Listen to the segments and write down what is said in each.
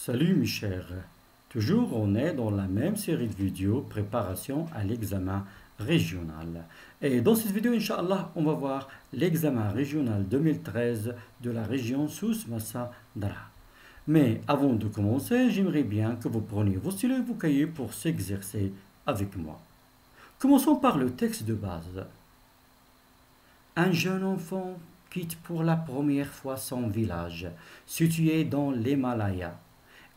Salut mes chers, toujours on est dans la même série de vidéos préparation à l'examen régional. Et dans cette vidéo, Inch'Allah, on va voir l'examen régional 2013 de la région Souss Massa Dara. Mais avant de commencer, j'aimerais bien que vous preniez vos stylos et vos cahiers pour s'exercer avec moi. Commençons par le texte de base. Un jeune enfant quitte pour la première fois son village, situé dans l'Himalaya.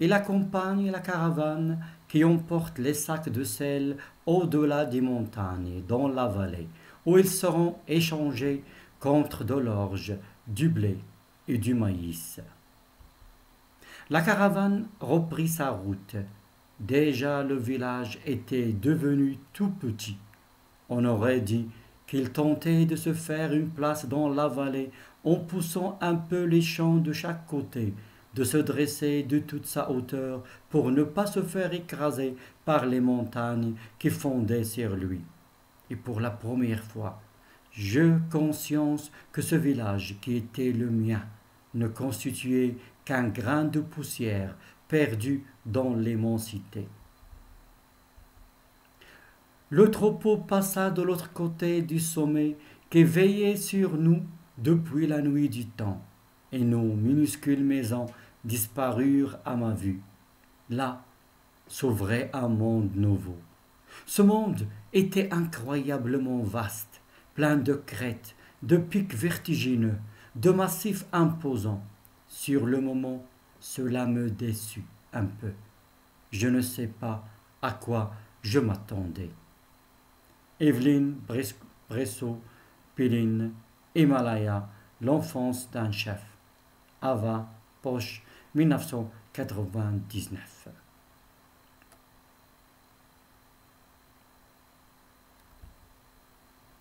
Il accompagne la caravane qui emporte les sacs de sel au-delà des montagnes, dans la vallée, où ils seront échangés contre de l'orge, du blé et du maïs. La caravane reprit sa route. Déjà le village était devenu tout petit. On aurait dit qu'il tentait de se faire une place dans la vallée en poussant un peu les champs de chaque côté, de se dresser de toute sa hauteur pour ne pas se faire écraser par les montagnes qui fondaient sur lui. Et pour la première fois, j'eus conscience que ce village qui était le mien ne constituait qu'un grain de poussière perdu dans l'immensité. Le troupeau passa de l'autre côté du sommet qui veillait sur nous depuis la nuit du temps, et nos minuscules maisons disparurent à ma vue. Là s'ouvrait un monde nouveau. Ce monde était incroyablement vaste, plein de crêtes, de pics vertigineux, de massifs imposants. Sur le moment, cela me déçut un peu. Je ne sais pas à quoi je m'attendais. Evelyne Bressot, Piline, Himalaya, l'enfance d'un chef. Ava, Poche, 1999.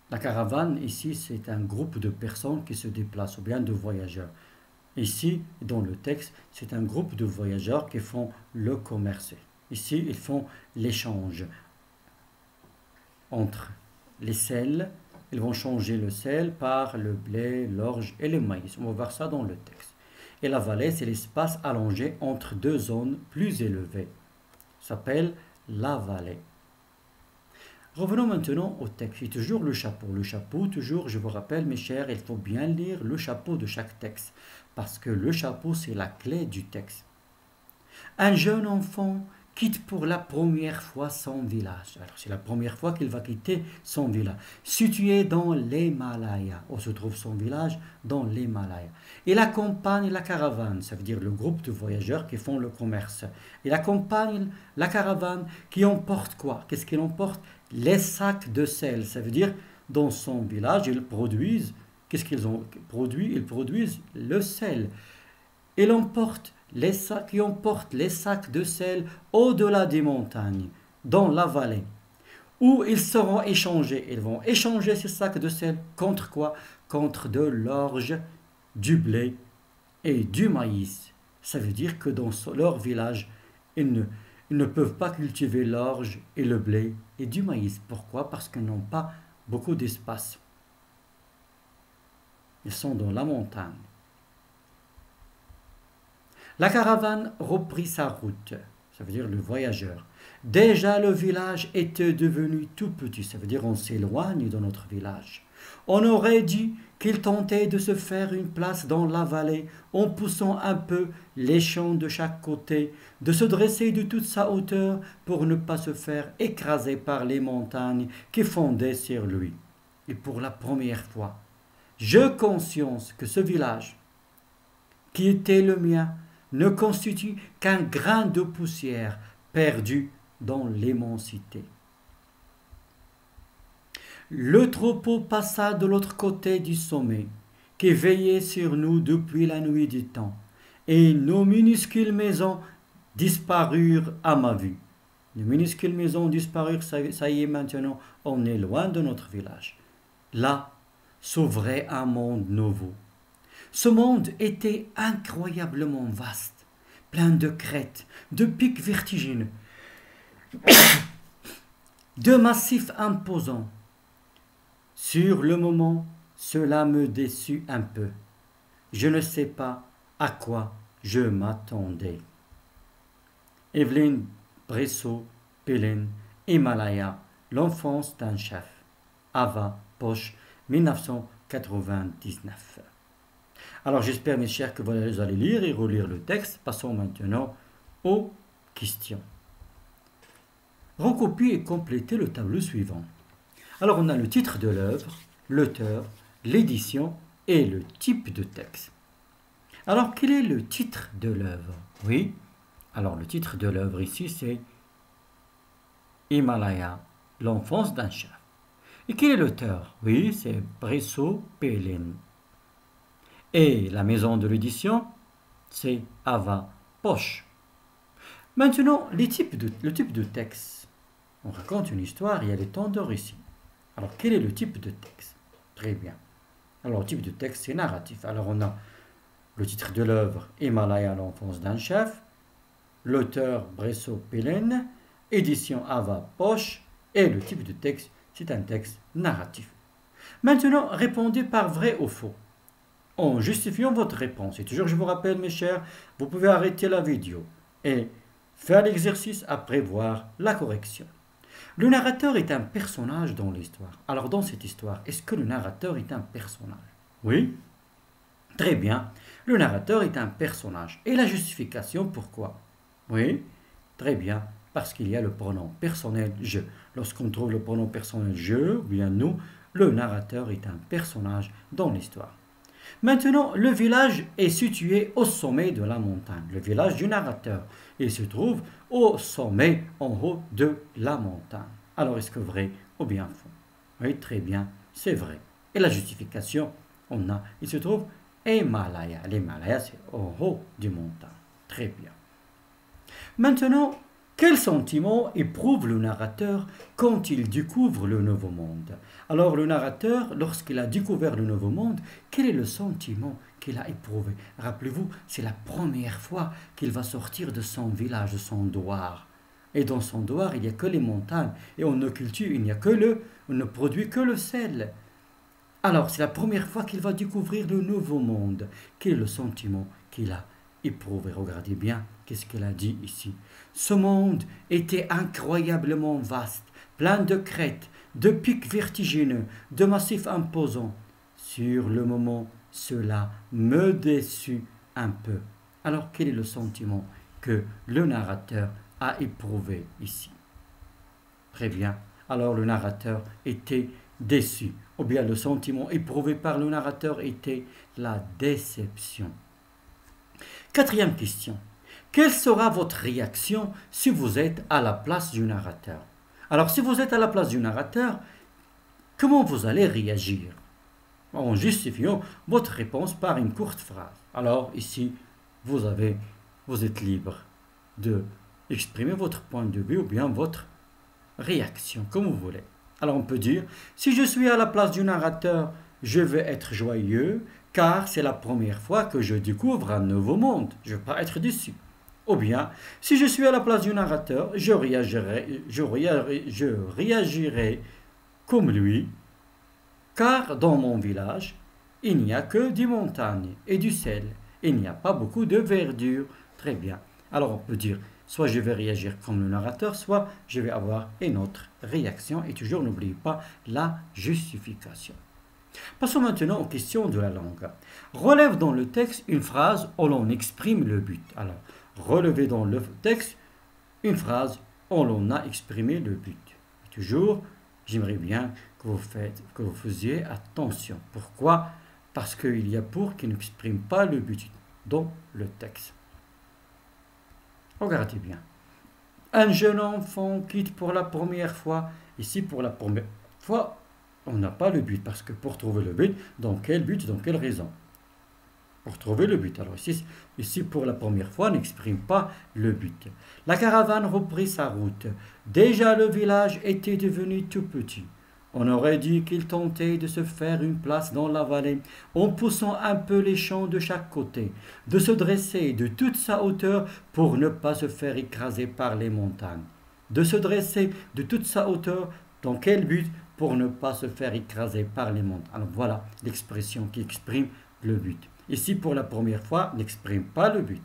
La caravane, ici, c'est un groupe de personnes qui se déplacent, ou bien de voyageurs. Ici, dans le texte, c'est un groupe de voyageurs qui font le commerce. Ici, ils font l'échange entre les sels. Ils vont changer le sel par le blé, l'orge et le maïs. On va voir ça dans le texte. Et la vallée, c'est l'espace allongé entre deux zones plus élevées. Ça s'appelle la vallée. Revenons maintenant au texte. Et toujours le chapeau. Le chapeau, toujours, je vous rappelle, mes chers, il faut bien lire le chapeau de chaque texte. Parce que le chapeau, c'est la clé du texte. Un jeune enfant quitte pour la première fois son village. Alors, c'est la première fois qu'il va quitter son village. Situé dans l'Himalaya. Où se trouve son village? Dans l'Himalaya. Il accompagne la caravane, ça veut dire le groupe de voyageurs qui font le commerce. Il accompagne la caravane qui emporte quoi? Qu'est-ce qu'il emporte? Les sacs de sel. Ça veut dire, dans son village, ils produisent. Qu'est-ce qu'ils ont produit? Ils produisent le sel. Il emporte les sacs qui emportent les sacs de sel au-delà des montagnes, dans la vallée, où ils seront échangés. Ils vont échanger ces sacs de sel contre quoi? Contre de l'orge, du blé et du maïs. Ça veut dire que dans leur village, ils ne peuvent pas cultiver l'orge et le blé et du maïs. Pourquoi? Parce qu'ils n'ont pas beaucoup d'espace. Ils sont dans la montagne. La caravane reprit sa route, ça veut dire le voyageur. Déjà le village était devenu tout petit, ça veut dire on s'éloigne de notre village. On aurait dit qu'il tentait de se faire une place dans la vallée en poussant un peu les champs de chaque côté, de se dresser de toute sa hauteur pour ne pas se faire écraser par les montagnes qui fondaient sur lui. Et pour la première fois, j'eus conscience que ce village, qui était le mien, ne constitue qu'un grain de poussière perdu dans l'immensité. Le troupeau passa de l'autre côté du sommet, qui veillait sur nous depuis la nuit du temps, et nos minuscules maisons disparurent à ma vue. Les minuscules maisons disparurent, ça y est maintenant, on est loin de notre village. Là s'ouvrait un monde nouveau. Ce monde était incroyablement vaste, plein de crêtes, de pics vertigineux, de massifs imposants. Sur le moment, cela me déçut un peu. Je ne sais pas à quoi je m'attendais. Evelyne Bressot, Pélène, Himalaya, l'enfance d'un chef. Ava Poche, 1999. Alors j'espère mes chers que vous allez lire et relire le texte. Passons maintenant aux questions. Recopiez et complétez le tableau suivant. Alors on a le titre de l'œuvre, l'auteur, l'édition et le type de texte. Alors quel est le titre de l'œuvre? Oui, alors le titre de l'œuvre ici c'est Himalaya, l'enfance d'un chef. Et quel est l'auteur? Oui, c'est Bressot Pélène. Et la maison de l'édition, c'est Ava Poche. Maintenant, le type de texte. On raconte une histoire, il y a des temps de récit. Alors, quel est le type de texte? Très bien. Alors, le type de texte, c'est narratif. Alors, on a le titre de l'œuvre, Himalaya, l'enfance d'un chef, l'auteur, Bressot Pélène, édition Ava Poche, et le type de texte, c'est un texte narratif. Maintenant, répondez par vrai ou faux. En justifiant votre réponse. Et toujours, je vous rappelle, mes chers, vous pouvez arrêter la vidéo et faire l'exercice après voir la correction. Le narrateur est un personnage dans l'histoire. Alors, dans cette histoire, est-ce que le narrateur est un personnage? Oui. Très bien. Le narrateur est un personnage. Et la justification, pourquoi? Oui. Très bien. Parce qu'il y a le pronom personnel « je ». Lorsqu'on trouve le pronom personnel « je », ou bien « nous », le narrateur est un personnage dans l'histoire. Maintenant, le village est situé au sommet de la montagne. Le village du narrateur. Il se trouve au sommet, en haut de la montagne. Alors, est-ce que vrai ou bien faux? Oui, très bien, c'est vrai. Et la justification, on a, il se trouve Himalaya. L'Himalaya, c'est au haut du montagne. Très bien. Maintenant, quel sentiment éprouve le narrateur quand il découvre le nouveau monde? Alors le narrateur, lorsqu'il a découvert le nouveau monde, quel est le sentiment qu'il a éprouvé? Rappelez-vous, c'est la première fois qu'il va sortir de son village, de son douar. Et dans son douar, il n'y a que les montagnes. Et on ne cultive, il n'y a que on ne produit que le sel. Alors c'est la première fois qu'il va découvrir le nouveau monde. Quel est le sentiment qu'il a éprouvé? Regardez bien, qu'est-ce qu'elle a dit ici? Ce monde était incroyablement vaste, plein de crêtes, de pics vertigineux, de massifs imposants. Sur le moment, cela me déçut un peu. Alors, quel est le sentiment que le narrateur a éprouvé ici? Très bien. Alors, le narrateur était déçu. Ou bien le sentiment éprouvé par le narrateur était la déception. Quatrième question. Quelle sera votre réaction si vous êtes à la place du narrateur? Alors, si vous êtes à la place du narrateur, comment vous allez réagir? En justifiant votre réponse par une courte phrase. Alors, ici, vous êtes libre de exprimer votre point de vue ou bien votre réaction, comme vous voulez. Alors, on peut dire, si je suis à la place du narrateur, je vais être joyeux, car c'est la première fois que je découvre un nouveau monde. Je ne vais pas être déçu. Ou bien, si je suis à la place du narrateur, je réagirai comme lui, car dans mon village, il n'y a que des montagnes et du sel. Il n'y a pas beaucoup de verdure. Très bien. Alors on peut dire, soit je vais réagir comme le narrateur, soit je vais avoir une autre réaction. Et toujours, n'oubliez pas la justification. Passons maintenant aux questions de la langue. Relève dans le texte une phrase où l'on exprime le but. Alors, relevez dans le texte une phrase où l'on a exprimé le but. Et toujours, j'aimerais bien que vous faisiez attention. Pourquoi? Parce qu'il y a pour qui n'exprime pas le but dans le texte. Regardez bien. Un jeune enfant quitte pour la première fois. Ici, pour la première fois, on n'a pas le but, parce que pour trouver le but, dans quel but, dans quelle raison? Pour trouver le but. Alors ici pour la première fois, n'exprime pas le but. La caravane reprit sa route. Déjà le village était devenu tout petit. On aurait dit qu'il tentait de se faire une place dans la vallée, en poussant un peu les champs de chaque côté, de se dresser de toute sa hauteur pour ne pas se faire écraser par les montagnes. De se dresser de toute sa hauteur, dans quel but? Pour ne pas se faire écraser par les montagnes. Alors voilà l'expression qui exprime le but. Ici, pour la première fois, n'exprime pas le but.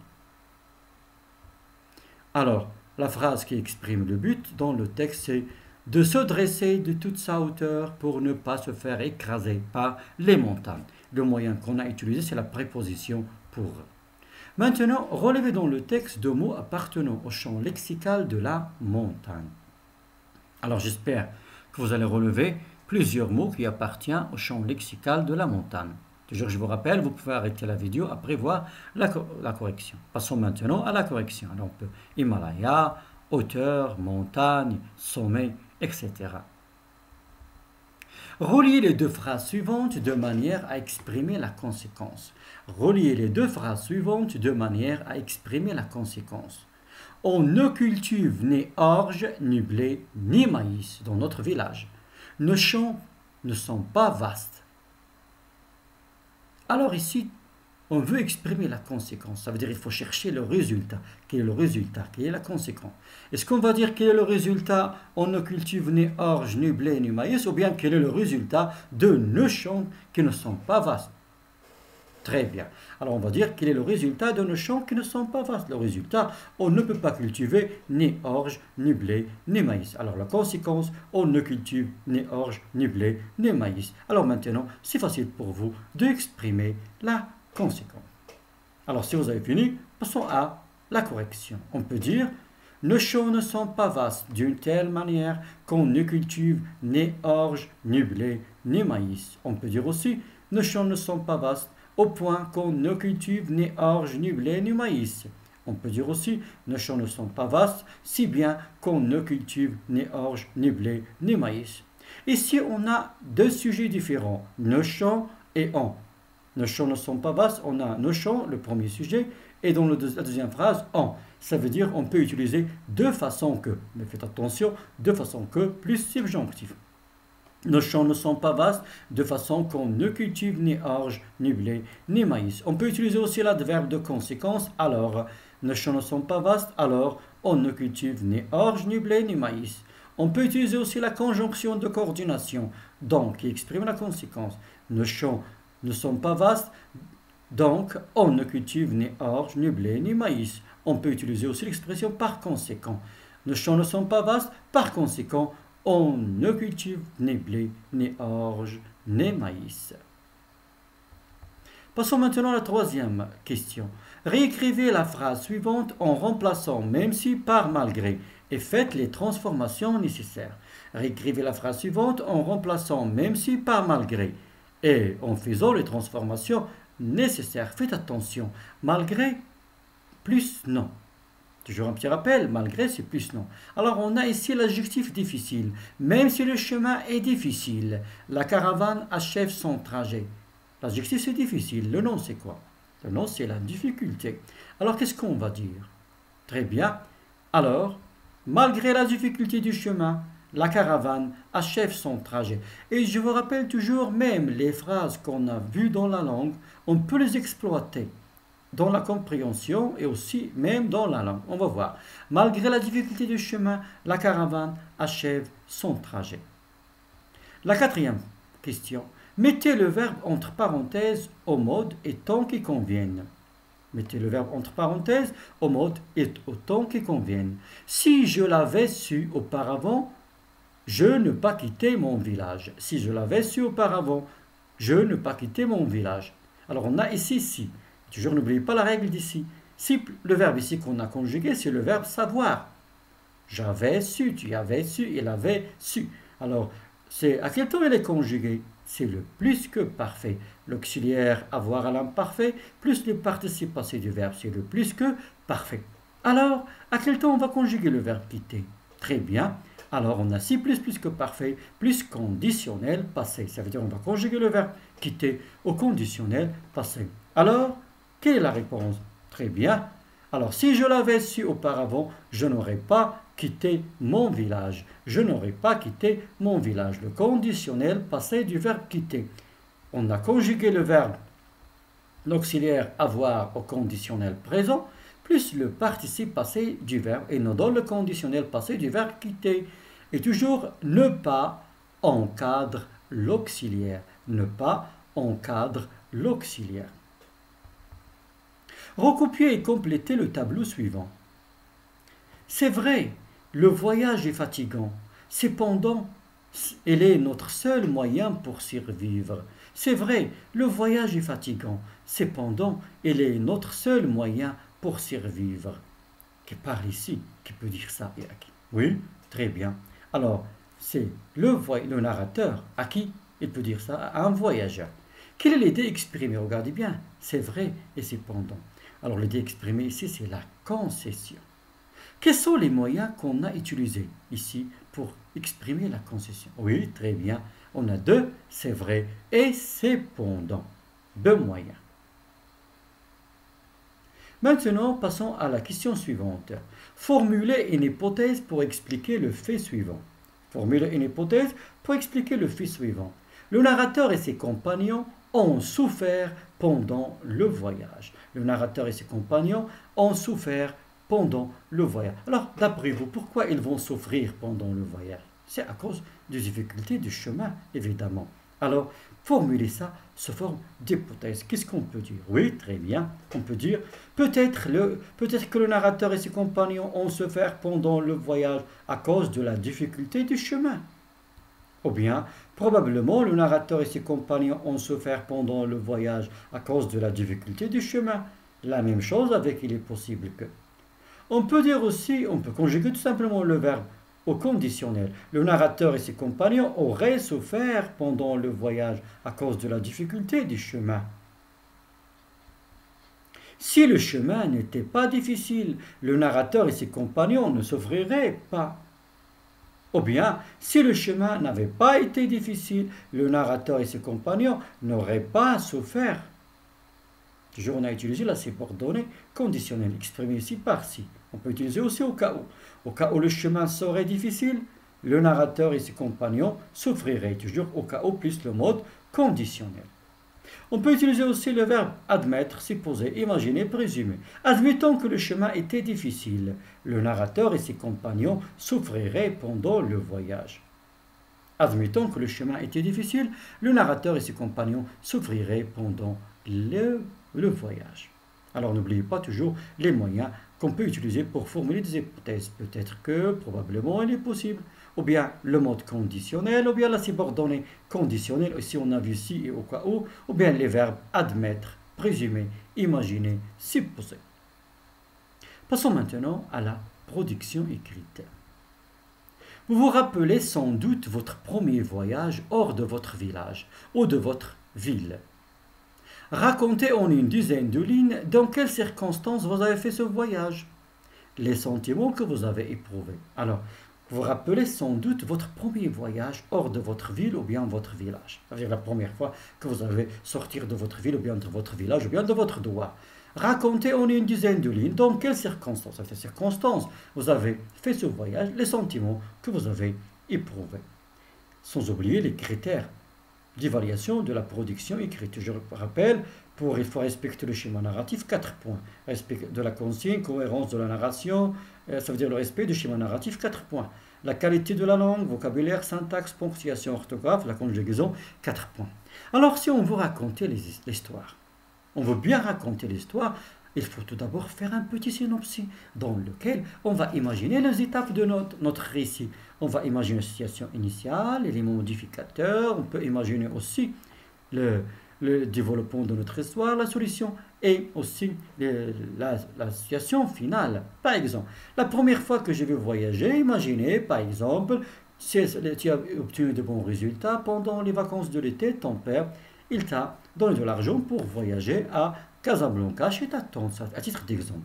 Alors, la phrase qui exprime le but dans le texte, c'est de se dresser de toute sa hauteur pour ne pas se faire écraser par les montagnes. Le moyen qu'on a utilisé, c'est la préposition pour. Maintenant, relevez dans le texte deux mots appartenant au champ lexical de la montagne. Alors, j'espère que vous allez relever plusieurs mots qui appartiennent au champ lexical de la montagne. Toujours, je vous rappelle, vous pouvez arrêter la vidéo après voir la correction. Passons maintenant à la correction. Alors, on peut Himalaya, hauteur, montagne, sommet, etc. Reliez les deux phrases suivantes de manière à exprimer la conséquence. Reliez les deux phrases suivantes de manière à exprimer la conséquence. On ne cultive ni orge, ni blé, ni maïs dans notre village. Nos champs ne sont pas vastes. Alors ici, on veut exprimer la conséquence. Ça veut dire qu'il faut chercher le résultat. Quel est le résultat? Quelle est la conséquence? Est-ce qu'on va dire quel est le résultat? On ne cultive ni orge, ni blé, ni maïs, ou bien quel est le résultat de nos champs qui ne sont pas vastes? Très bien. Alors on va dire quel est le résultat de nos champs qui ne sont pas vastes. Le résultat, on ne peut pas cultiver ni orge, ni blé, ni maïs. Alors la conséquence, on ne cultive ni orge, ni blé, ni maïs. Alors maintenant, c'est facile pour vous d'exprimer la conséquence. Alors si vous avez fini, passons à la correction. On peut dire nos champs ne sont pas vastes d'une telle manière qu'on ne cultive ni orge, ni blé, ni maïs. On peut dire aussi nos champs ne sont pas vastes au point qu'on ne cultive ni orge, ni blé, ni maïs. On peut dire aussi, nos champs ne sont pas vastes, si bien qu'on ne cultive ni orge, ni blé, ni maïs. Ici, on a deux sujets différents, nos champs et on. Nos champs ne sont pas vastes, on a nos champs, le premier sujet, et dans la deuxième phrase, on. Ça veut dire on peut utiliser de façon que, mais faites attention, de façon que plus subjonctif. Nos champs ne sont pas vastes, de façon qu'on ne cultive ni orge, ni blé, ni maïs. On peut utiliser aussi l'adverbe de conséquence, alors. Nos champs ne sont pas vastes, alors on ne cultive ni orge, ni blé, ni maïs. On peut utiliser aussi la conjonction de coordination, donc, qui exprime la conséquence. Nos champs ne sont pas vastes, donc on ne cultive ni orge, ni blé, ni maïs. On peut utiliser aussi l'expression par conséquent. Nos champs ne sont pas vastes, par conséquent, on ne cultive ni blé, ni orge, ni maïs. Passons maintenant à la troisième question. Réécrivez la phrase suivante en remplaçant même si par malgré et faites les transformations nécessaires. Réécrivez la phrase suivante en remplaçant même si par malgré et en faisant les transformations nécessaires. Faites attention, malgré plus non. Toujours un petit rappel, malgré c'est plus non. Alors on a ici l'adjectif difficile. Même si le chemin est difficile, la caravane achève son trajet. L'adjectif c'est difficile. Le nom c'est quoi? Le nom c'est la difficulté. Alors qu'est-ce qu'on va dire? Très bien. Alors, malgré la difficulté du chemin, la caravane achève son trajet. Et je vous rappelle toujours, même les phrases qu'on a vues dans la langue, on peut les exploiter dans la compréhension et aussi même dans la langue. On va voir. Malgré la difficulté du chemin, la caravane achève son trajet. La quatrième question. Mettez le verbe entre parenthèses au mode et temps qui conviennent. Mettez le verbe entre parenthèses au mode et au temps qui conviennent. Si je l'avais su auparavant, je ne pas quitter mon village. Si je l'avais su auparavant, je ne pas quitter mon village. Alors on a ici si. Toujours n'oubliez pas la règle d'ici. Si le verbe ici qu'on a conjugué, c'est le verbe savoir. J'avais su, tu avais su, il avait su. Alors, c'est à quel temps il est conjugué? C'est le plus que parfait. L'auxiliaire avoir à l'imparfait, plus le participe passé du verbe, c'est le plus que parfait. Alors, à quel temps on va conjuguer le verbe quitter? Très bien. Alors, on a si plus que parfait, plus conditionnel passé. Ça veut dire qu'on va conjuguer le verbe quitter au conditionnel passé. Alors, quelle est la réponse? Très bien. Alors, si je l'avais su auparavant, je n'aurais pas quitté mon village. Je n'aurais pas quitté mon village. Le conditionnel passé du verbe quitter. On a conjugué le verbe, l'auxiliaire avoir au conditionnel présent, plus le participe passé du verbe, et nous donne le conditionnel passé du verbe quitter. Et toujours, ne pas encadre l'auxiliaire. Ne pas encadre l'auxiliaire. Recopiez et complétez le tableau suivant. c'est vrai, le voyage est fatigant. Cependant, il est notre seul moyen pour survivre. C'est vrai, le voyage est fatigant. Cependant, il est notre seul moyen pour survivre. Qui parle ici, qui peut dire ça et à qui? Oui, très bien. Alors, c'est le narrateur à qui il peut dire ça? À un voyageur. Quelle est l'idée exprimée? Regardez bien, c'est vrai et cependant. Alors, l'idée exprimée ici, c'est la concession. Quels sont les moyens qu'on a utilisés ici pour exprimer la concession? Oui, très bien. On a deux, c'est vrai et cependant. Deux moyens. Maintenant, passons à la question suivante. Formulez une hypothèse pour expliquer le fait suivant. Formulez une hypothèse pour expliquer le fait suivant. Le narrateur et ses compagnons ont souffert pendant le voyage. Le narrateur et ses compagnons ont souffert pendant le voyage. Alors, d'après vous, pourquoi ils vont souffrir pendant le voyage? C'est à cause des difficultés du chemin, évidemment. Alors, formuler ça sous forme d'hypothèse. Qu'est-ce qu'on peut dire? Oui, très bien. On peut dire peut-être que le narrateur et ses compagnons ont souffert pendant le voyage à cause de la difficulté du chemin. Ou bien, probablement, le narrateur et ses compagnons ont souffert pendant le voyage à cause de la difficulté du chemin. La même chose avec il est possible que. On peut dire aussi, on peut conjuguer tout simplement le verbe au conditionnel. Le narrateur et ses compagnons auraient souffert pendant le voyage à cause de la difficulté du chemin. Si le chemin n'était pas difficile, le narrateur et ses compagnons ne souffriraient pas. Ou bien, si le chemin n'avait pas été difficile, le narrateur et ses compagnons n'auraient pas souffert. Toujours, on a utilisé la subordonnée conditionnelle, exprimée ici par si. On peut utiliser aussi au cas où. Au cas où le chemin serait difficile, le narrateur et ses compagnons souffriraient. Toujours au cas où plus le mode conditionnel. On peut utiliser aussi le verbe admettre, supposer, imaginer, présumer. Admettons que le chemin était difficile. Le narrateur et ses compagnons souffriraient pendant le voyage. Admettons que le chemin était difficile. Le narrateur et ses compagnons souffriraient pendant le voyage. Alors n'oubliez pas toujours les moyens qu'on peut utiliser pour formuler des hypothèses. Peut-être que, probablement, il est possible. Ou bien le mode conditionnel, ou bien la subordonnée conditionnelle, ici on a vu si et au cas où, ou bien les verbes admettre, présumer, imaginer, supposer. Passons maintenant à la production écrite. Vous vous rappelez sans doute votre premier voyage hors de votre village ou de votre ville. Racontez en une dizaine de lignes dans quelles circonstances vous avez fait ce voyage, les sentiments que vous avez éprouvés. Alors, vous vous rappelez sans doute votre premier voyage hors de votre ville ou bien votre village. C'est-à-dire la première fois que vous avez sorti de votre ville ou bien de votre village ou bien de votre doigt. Racontez en une dizaine de lignes dans quelles circonstances, à ces circonstances, vous avez fait ce voyage, les sentiments que vous avez éprouvés. Sans oublier les critères d'évaluation de la production écrite. Je rappelle, il faut respecter le schéma narratif, 4 points. Respect de la consigne, cohérence de la narration, ça veut dire le respect du schéma narratif, 4 points. La qualité de la langue, vocabulaire, syntaxe, ponctuation, orthographe, la conjugaison, 4 points. Alors, si on veut raconter l'histoire, on veut bien raconter l'histoire, il faut tout d'abord faire un petit synopsis dans lequel on va imaginer les étapes de notre récit. On va imaginer la situation initiale, les modificateurs, on peut imaginer aussi le développement de notre histoire, la solution et aussi la situation finale. Par exemple, la première fois que je vais voyager, imaginez par exemple, si tu as obtenu de bons résultats pendant les vacances de l'été, ton père, il t'a donné de l'argent pour voyager à Casablanca chez ta tante, à titre d'exemple.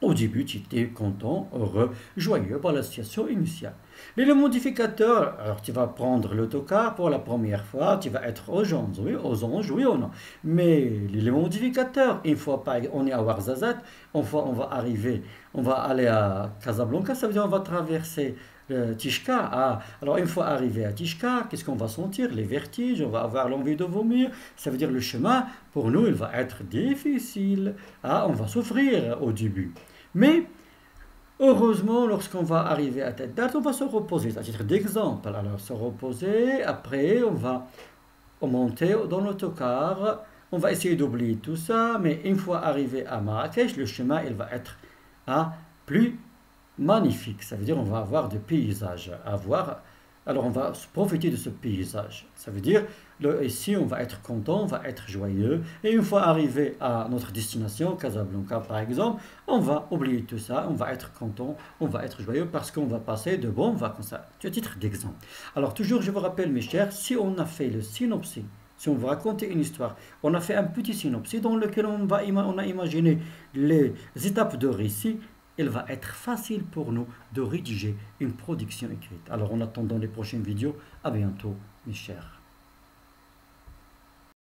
Au début, tu étais content, heureux, joyeux par la situation initiale. Mais le modificateur, alors tu vas prendre l'autocar pour la première fois, tu vas être aux anges, oui ou non. Mais les modificateurs, une fois on est à Ouarzazate, on va aller à Casablanca, ça veut dire on va traverser Tishka. Alors une fois arrivé à Tishka, qu'est-ce qu'on va sentir? Les vertiges, on va avoir l'envie de vomir. Ça veut dire le chemin, pour nous, il va être difficile. On va souffrir au début. Mais heureusement, lorsqu'on va arriver à cette date, on va se reposer. À titre d'exemple, alors se reposer, après on va monter dans l'autocar, on va essayer d'oublier tout ça, mais une fois arrivé à Marrakech, le chemin il va être plus magnifique. Ça veut dire on va avoir des paysages à voir. Alors on va profiter de ce paysage. Ça veut dire ici on va être content, on va être joyeux. Et une fois arrivé à notre destination, Casablanca par exemple, on va oublier tout ça, on va être content, on va être joyeux parce qu'on va passer de bons vacances. C'est un titre d'exemple. Alors toujours je vous rappelle mes chers, si on a fait le synopsis, si on veut raconter une histoire, on a fait un petit synopsis dans lequel on a imaginé les étapes de récit. Il va être facile pour nous de rédiger une production écrite. Alors en attendant les prochaines vidéos, à bientôt mes chers.